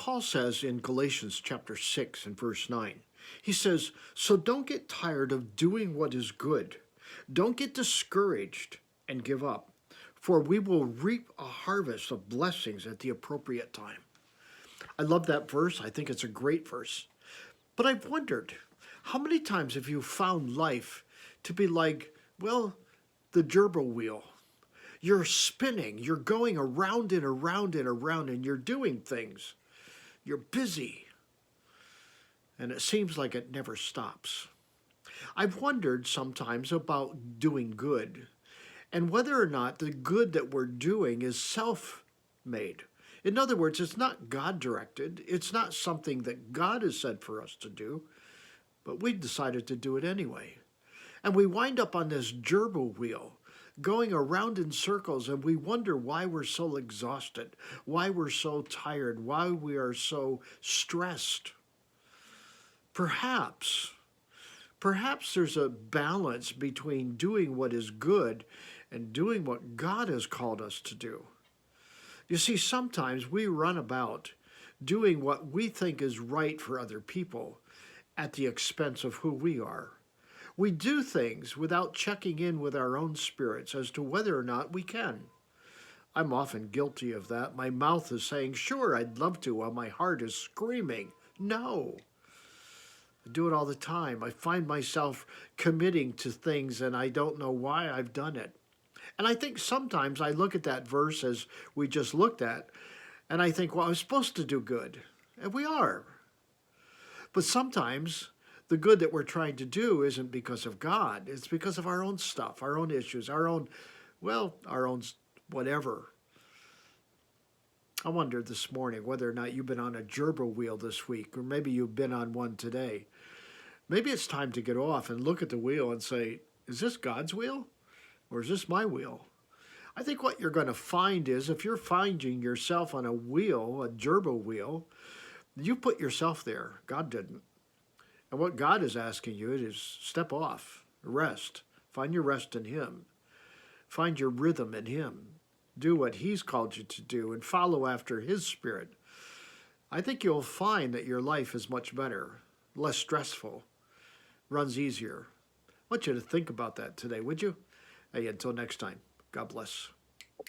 Paul says in Galatians chapter 6 and verse 9, he says, "So don't get tired of doing what is good. Don't get discouraged and give up, for we will reap a harvest of blessings at the appropriate time." I love that verse. I think it's a great verse. But I've wondered, how many times have you found life to be like, well, the gerbil wheel? You're spinning, you're going around and around and around, and you're doing things. You're busy, and it seems like it never stops. I've wondered sometimes about doing good and whether or not the good that we're doing is self-made. In other words, it's not God-directed. It's not something that God has said for us to do, but we decided to do it anyway. And we wind up on this gerbil wheel, going around in circles, and we wonder why we're so exhausted, why we're so tired, why we are so stressed. Perhaps there's a balance between doing what is good and doing what God has called us to do. You see, sometimes we run about doing what we think is right for other people at the expense of who we are. We do things without checking in with our own spirits as to whether or not we can. I'm often guilty of that. My mouth is saying, sure, I'd love to, while my heart is screaming, no. I do it all the time. I find myself committing to things and I don't know why I've done it. And I think sometimes I look at that verse as we just looked at, and I think, well, I'm supposed to do good. And we are. But sometimes the good that we're trying to do isn't because of God. It's because of our own stuff, our own issues, our own whatever. I wondered this morning whether or not you've been on a gerbil wheel this week, or maybe you've been on one today. Maybe it's time to get off and look at the wheel and say, is this God's wheel or is this my wheel? I think what you're going to find is if you're finding yourself on a wheel, a gerbil wheel, you put yourself there. God didn't. And what God is asking you is step off, rest. Find your rest in Him. Find your rhythm in Him. Do what He's called you to do and follow after His Spirit. I think you'll find that your life is much better, less stressful, runs easier. I want you to think about that today, would you? Hey, until next time, God bless.